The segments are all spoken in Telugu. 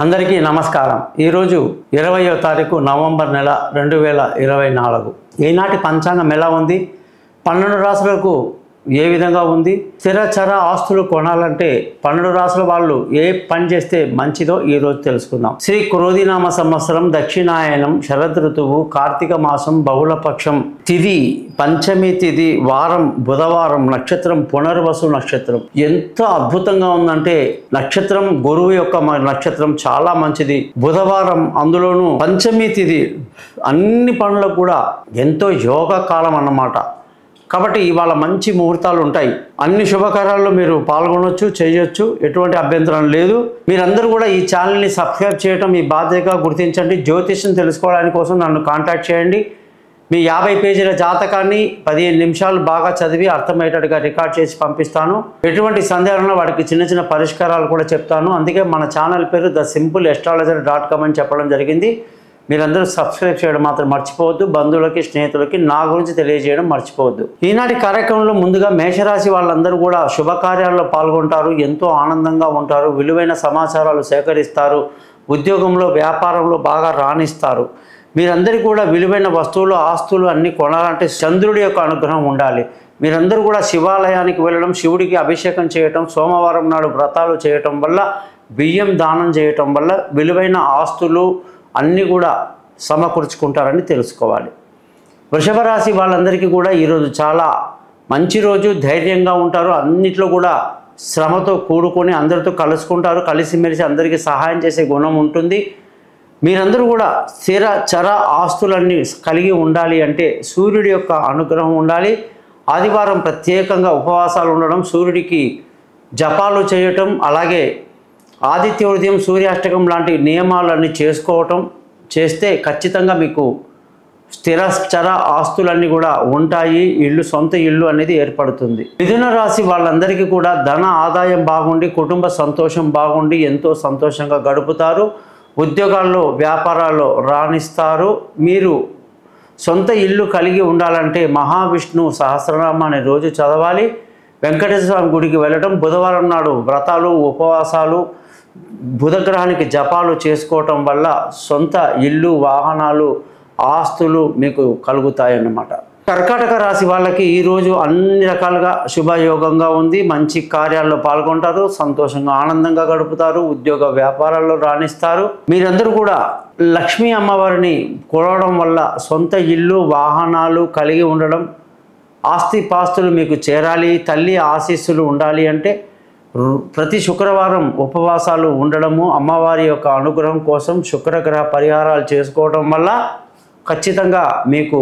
అందరికీ నమస్కారం। ఈరోజు 20వ తారీఖు నవంబర్ నెల 2024 ఈనాటి పంచాంగం ఎలా ఉంది, 12 రాశులకు ఏ విధంగా ఉంది, స్థిరచర ఆస్తులు కొనాలంటే 12 రాశుల వాళ్ళు ఏ పని చేస్తే మంచిదో ఈరోజు తెలుసుకుందాం। శ్రీ క్రోధినామ సంవత్సరం, దక్షిణాయనం, శరద్ ఋతువు, కార్తీక మాసం, బహుళపక్షం, తిథి పంచమి తిథి, వారం బుధవారం, నక్షత్రం పునర్వసు నక్షత్రం। ఎంత అద్భుతంగా ఉందంటే నక్షత్రం గురువు యొక్క నక్షత్రం చాలా మంచిది, బుధవారం, అందులోనూ పంచమి తిథి, అన్ని పనులకు కూడా ఎంతో యోగ కాలం అన్నమాట। కాబట్టి ఇవాళ మంచి ముహూర్తాలు ఉంటాయి, అన్ని శుభకార్యాల్లో మీరు పాల్గొనవచ్చు, చేయొచ్చు, ఎటువంటి అభ్యంతరం లేదు। మీరందరూ కూడా ఈ ఛానల్ని సబ్స్క్రైబ్ చేయడం మీ బాధ్యతగా గుర్తించండి। జ్యోతిష్యం తెలుసుకోవడానికి కోసం నన్ను కాంటాక్ట్ చేయండి। మీ 50 పేజీల జాతకాన్ని 15 నిమిషాలు బాగా చదివి అర్థమయ్యేటట్టుగా రికార్డ్ చేసి పంపిస్తాను। ఎటువంటి సందేహాలను వాటికి చిన్న చిన్న పరిష్కారాలు కూడా చెప్తాను। అందుకే మన ఛానల్ పేరు thesimple.astrologer.com అని చెప్పడం జరిగింది। మీరందరూ సబ్స్క్రైబ్ చేయడం మాత్రం మర్చిపోవద్దు, బంధువులకి స్నేహితులకి నా గురించి తెలియజేయడం మర్చిపోవద్దు। ఈనాటి కార్యక్రమంలో ముందుగా మేషరాశి వాళ్ళందరూ కూడా శుభకార్యాల్లో పాల్గొంటారు, ఎంతో ఆనందంగా ఉంటారు, విలువైన సమాచారాలు సేకరిస్తారు, ఉద్యోగంలో వ్యాపారంలో బాగా రాణిస్తారు। మీరందరికీ కూడా విలువైన వస్తువులు ఆస్తులు అన్నీ కొనాలంటే చంద్రుడి యొక్క అనుగ్రహం ఉండాలి। మీరందరూ కూడా శివాలయానికి వెళ్ళడం, శివుడికి అభిషేకం చేయటం, సోమవారం నాడు వ్రతాలు చేయటం వల్ల, బియ్యం దానం చేయటం వల్ల విలువైన ఆస్తులు అన్నీ కూడా సమకూర్చుకుంటారని తెలుసుకోవాలి। వృషభ రాశి వాళ్ళందరికీ కూడా ఈరోజు చాలా మంచి రోజు, ధైర్యంగా ఉంటారు, అన్నిట్లో కూడా శ్రమతో కూడుకొని అందరితో కలుసుకుంటారు, కలిసిమెలిసి అందరికీ సహాయం చేసే గుణం ఉంటుంది। మీరందరూ కూడా స్థిర చర ఆస్తులన్నీ కలిగి ఉండాలి అంటే సూర్యుడి యొక్క అనుగ్రహం ఉండాలి। ఆదివారం ప్రత్యేకంగా ఉపవాసాలు ఉండడం, సూర్యుడికి జపాలు చేయటం, అలాగే ఆదిత్య ఉదయం సూర్యాష్టకం లాంటి నియమాలన్నీ చేస్తే ఖచ్చితంగా మీకు స్థిరచర ఆస్తులన్నీ కూడా ఉంటాయి, సొంత ఇల్లు అనేది ఏర్పడుతుంది। మిథున రాశి వాళ్ళందరికీ కూడా ధన ఆదాయం బాగుండి, కుటుంబ సంతోషం బాగుండి ఎంతో సంతోషంగా గడుపుతారు, ఉద్యోగాల్లో వ్యాపారాల్లో రాణిస్తారు। మీరు సొంత ఇల్లు కలిగి ఉండాలంటే మహావిష్ణు సహస్రనామాన్ని రోజు చదవాలి, వెంకటేశ్వర స్వామి గుడికి వెళ్ళడం, బుధవారం నాడు వ్రతాలు ఉపవాసాలు, బుధగ్రహానికి జపాలు చేసుకోవటం వల్ల సొంత ఇల్లు వాహనాలు ఆస్తులు మీకు కలుగుతాయన్నమాట। కర్కాటక రాశి వాళ్ళకి ఈరోజు అన్ని రకాలుగా శుభయోగంగా ఉంది, మంచి కార్యాల్లో పాల్గొంటారు, సంతోషంగా ఆనందంగా గడుపుతారు, ఉద్యోగ వ్యాపారాల్లో రాణిస్తారు। మీరందరూ కూడా లక్ష్మీ అమ్మవారిని కొలవడం వల్ల సొంత ఇల్లు వాహనాలు కలిగి ఉండడం, ఆస్తిపాస్తులు మీకు చేరాలి, తల్లి ఆశీస్సులు ఉండాలి అంటే ప్రతి శుక్రవారం ఉపవాసాలు ఉండడము, అమ్మవారి యొక్క అనుగ్రహం కోసం శుక్రగ్రహ పరిహారాలు చేసుకోవడం వల్ల ఖచ్చితంగా మీకు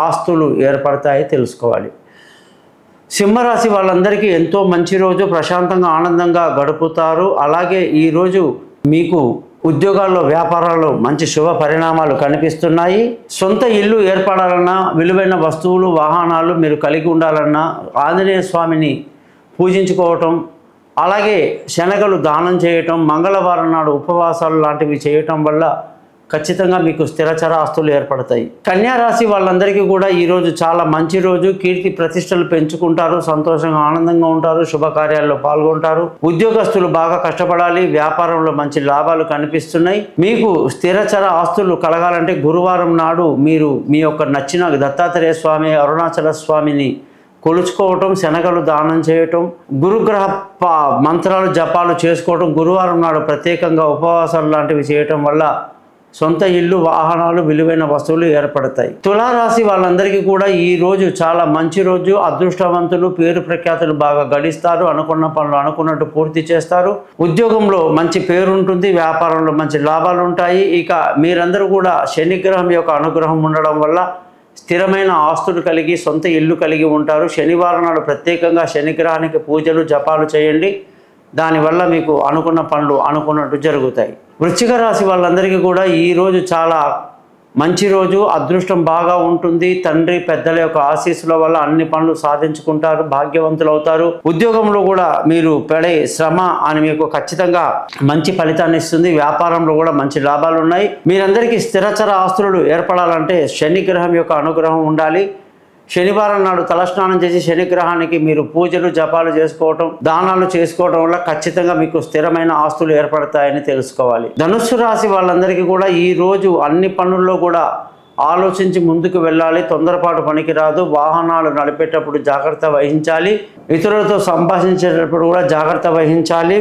ఆస్తులు ఏర్పడతాయి తెలుసుకోవాలి। సింహరాశి వాళ్ళందరికీ ఎంతో మంచి రోజు, ప్రశాంతంగా ఆనందంగా గడుపుతారు। అలాగే ఈరోజు మీకు ఉద్యోగాల్లో వ్యాపారాల్లో మంచి శుభ పరిణామాలు కనిపిస్తున్నాయి। సొంత ఇల్లు ఏర్పడాలన్నా, విలువైన వస్తువులు వాహనాలు మీరు కలిగి ఉండాలన్నా ఆంజనేయ స్వామిని పూజించుకోవటం, అలాగే శనగలు దానం చేయటం, మంగళవారం నాడు ఉపవాసాలు లాంటివి చేయటం వల్ల ఖచ్చితంగా మీకు స్థిరచర ఆస్తులు ఏర్పడతాయి। కన్యా రాశి వాళ్ళందరికీ కూడా ఈరోజు చాలా మంచి రోజు, కీర్తి ప్రతిష్టలు పెంచుకుంటారు, సంతోషంగా ఆనందంగా ఉంటారు, శుభకార్యాల్లో పాల్గొంటారు, ఉద్యోగస్తులు బాగా కష్టపడాలి, వ్యాపారంలో మంచి లాభాలు కనిపిస్తున్నాయి। మీకు స్థిరచర ఆస్తులు కలగాలంటే గురువారం నాడు మీరు మీ యొక్క నచ్చిన దత్తాత్రేయ స్వామి, అరుణాచల స్వామిని కొలుచుకోవటం, శనగలు దానం చేయటం, గురుగ్రహ మంత్రాలు జపాలు చేసుకోవటం, గురువారం నాడు ప్రత్యేకంగా ఉపవాసాలు లాంటివి చేయటం వల్ల సొంత ఇల్లు వాహనాలు విలువైన వస్తువులు ఏర్పడతాయి। తులారాశి వాళ్ళందరికీ కూడా ఈ రోజు చాలా మంచి రోజు, అదృష్టవంతులు, పేరు ప్రఖ్యాతులు బాగా గడిస్తారు, అనుకున్న పనులు అనుకున్నట్టు పూర్తి చేస్తారు, ఉద్యోగంలో మంచి పేరు ఉంటుంది, వ్యాపారంలో మంచి లాభాలు ఉంటాయి। ఇక మీరందరూ కూడా శనిగ్రహం యొక్క అనుగ్రహం ఉండడం వల్ల స్థిరమైన ఆస్తులు కలిగి సొంత ఇల్లు కలిగి ఉంటారు। శనివారం నాడు ప్రత్యేకంగా శనిగ్రహానికి పూజలు జపాలు చేయండి, దానివల్ల మీకు అనుకున్న పనులు అనుకున్నట్టు జరుగుతాయి। వృశ్చిక రాశి వాళ్ళందరికీ కూడా ఈరోజు చాలా మంచి రోజు, అదృష్టం బాగా ఉంటుంది, తండ్రి పెద్దల యొక్క ఆశీస్సుల వల్ల అన్ని పనులు సాధించుకుంటారు, భాగ్యవంతులు అవుతారు, ఉద్యోగంలో కూడా మీరు పడే శ్రమ అని మీకు ఖచ్చితంగా మంచి ఫలితాన్ని ఇస్తుంది, వ్యాపారంలో కూడా మంచి లాభాలు ఉన్నాయి। మీరందరికీ స్థిరచర ఆస్తులు ఏర్పడాలంటే శని గ్రహం యొక్క అనుగ్రహం ఉండాలి, శనివారం నాడు తలస్నానం చేసి శనిగ్రహానికి మీరు పూజలు జపాలు చేసుకోవటం, దానాలు చేసుకోవడం వల్ల ఖచ్చితంగా మీకు స్థిరమైన ఆస్తులు ఏర్పడతాయని తెలుసుకోవాలి. ధనుస్సు రాశి వాళ్ళందరికీ కూడా ఈ రోజు అన్ని పనుల్లో కూడా ఆలోచించి ముందుకు వెళ్ళాలి. తొందరపాటు పనికిరాదు. వాహనాలు నడిపేటప్పుడు జాగ్రత్త వహించాలి. ఇతరులతో సంభాషించేటప్పుడు కూడా జాగ్రత్త వహించాలి.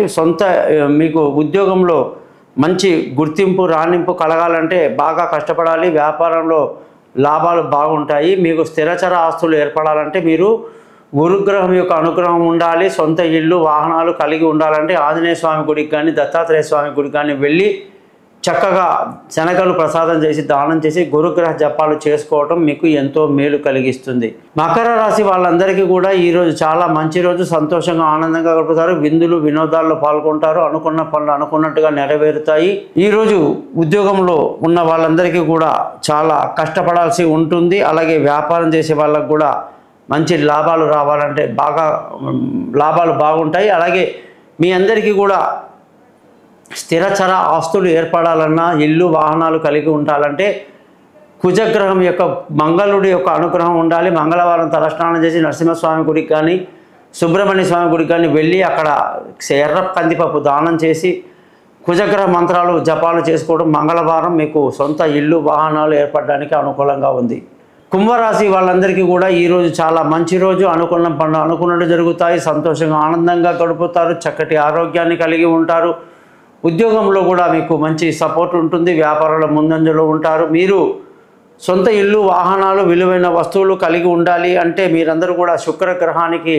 మీకు ఉద్యోగంలో మంచి గుర్తింపు రాణింపు కలగాలంటే బాగా కష్టపడాలి. వ్యాపారంలో లాభాలు బాగుంటాయి. మీకు స్థిరచర ఆస్తులు ఏర్పడాలంటే మీరు గురుగ్రహం యొక్క అనుగ్రహం ఉండాలి. సొంత ఇల్లు వాహనాలు కలిగి ఉండాలంటే ఆంజనేయ స్వామి గుడికి కానీ దత్తాత్రేయ స్వామి గుడికి కానీ వెళ్ళి చక్కగా శనగలు ప్రసాదం చేసి దానం చేసి గురుగ్రహ జపాలు చేసుకోవటం మీకు ఎంతో మేలు కలిగిస్తుంది. మకర రాశి వాళ్ళందరికీ కూడా ఈరోజు చాలా మంచి రోజు. సంతోషంగా ఆనందంగా గడుపుతారు. విందులు వినోదాల్లో పాల్గొంటారు. అనుకున్న పనులు అనుకున్నట్టుగా నెరవేరుతాయి. ఈరోజు ఉద్యోగంలో ఉన్న వాళ్ళందరికీ కూడా చాలా కష్టపడాల్సి ఉంటుంది. అలాగే వ్యాపారం చేసే వాళ్ళకు కూడా మంచి లాభాలు రావాలంటే లాభాలు బాగుంటాయి. అలాగే మీ అందరికీ కూడా స్థిరచర ఆస్తులు ఏర్పడాలన్నా ఇల్లు వాహనాలు కలిగి ఉండాలంటే కుజగ్రహం యొక్క మంగళుడి యొక్క అనుగ్రహం ఉండాలి. మంగళవారం తలస్నానం చేసి నరసింహస్వామి గుడికి కానీ సుబ్రహ్మణ్య స్వామి గుడికి కానీ వెళ్ళి అక్కడ ఎర్ర కందిపప్పు దానం చేసి కుజగ్రహ మంత్రాలు జపాలు చేసుకోవడం మంగళవారం మీకు సొంత ఇల్లు వాహనాలు ఏర్పడడానికి అనుకూలంగా ఉంది. కుంభరాశి వాళ్ళందరికీ కూడా ఈరోజు చాలా మంచి రోజు. అనుకున్న పనులు అనుకున్నట్టు జరుగుతాయి. సంతోషంగా ఆనందంగా గడుపుతారు. చక్కటి ఆరోగ్యాన్ని కలిగి ఉంటారు. ఉద్యోగంలో కూడా మీకు మంచి సపోర్ట్ ఉంటుంది. వ్యాపారంలో ముందంజలో ఉంటారు. మీరు సొంత ఇల్లు వాహనాలు విలువైన వస్తువులు కలిగి ఉండాలి అంటే మీరందరూ కూడా శుక్రగ్రహానికి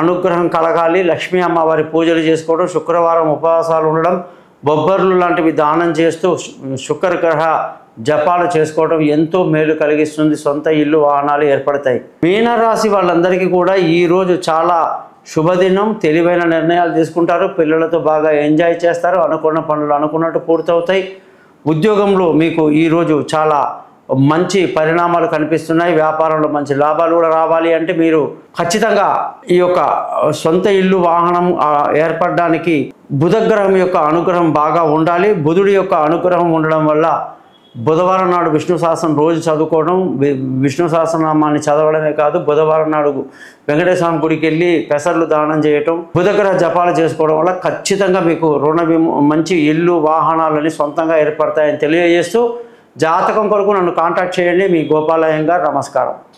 అనుగ్రహం కలగాలి. లక్ష్మీ అమ్మవారి పూజలు చేసుకోవడం, శుక్రవారం ఉపవాసాలు ఉండడం, బొబ్బర్లు లాంటివి దానం చేస్తూ శుక్రగ్రహ జపాలు చేసుకోవడం ఎంతో మేలు కలిగిస్తుంది. సొంత ఇల్లు వాహనాలు ఏర్పడతాయి. మీనరాశి వాళ్ళందరికీ కూడా ఈరోజు చాలా శుభదినం. తెలివైన నిర్ణయాలు తీసుకుంటారు. పిల్లలతో బాగా ఎంజాయ్ చేస్తారు. అనుకున్న పనులు అనుకున్నట్టు పూర్తవుతాయి. ఉద్యోగంలో మీకు ఈరోజు చాలా మంచి పరిణామాలు కనిపిస్తున్నాయి. వ్యాపారంలో మంచి లాభాలు కూడా రావాలి అంటే మీరు ఖచ్చితంగా ఈ యొక్క సొంత ఇల్లు వాహనం ఏర్పడడానికి బుధగ్రహం యొక్క అనుగ్రహం బాగా ఉండాలి. బుధుడి యొక్క అనుగ్రహం ఉండడం వల్ల బుధవారం నాడు విష్ణు సహస్రం రోజు చదువుకోవడం, విష్ణు సహస్రనామాన్ని చదవడమే కాదు బుధవారం నాడు వెంకటేశ్వర స్వామి గుడికి వెళ్ళి పెసర్లు దానం చేయటం, బుధగ్రహ జపాలు చేసుకోవడం వల్ల ఖచ్చితంగా మీకు మంచి ఇల్లు వాహనాలని సొంతంగా ఏర్పడతాయని తెలియజేస్తూ జాతకం కొరకు నన్ను కాంటాక్ట్ చేయండి. మీ గోపాలయ్య గారు. నమస్కారం.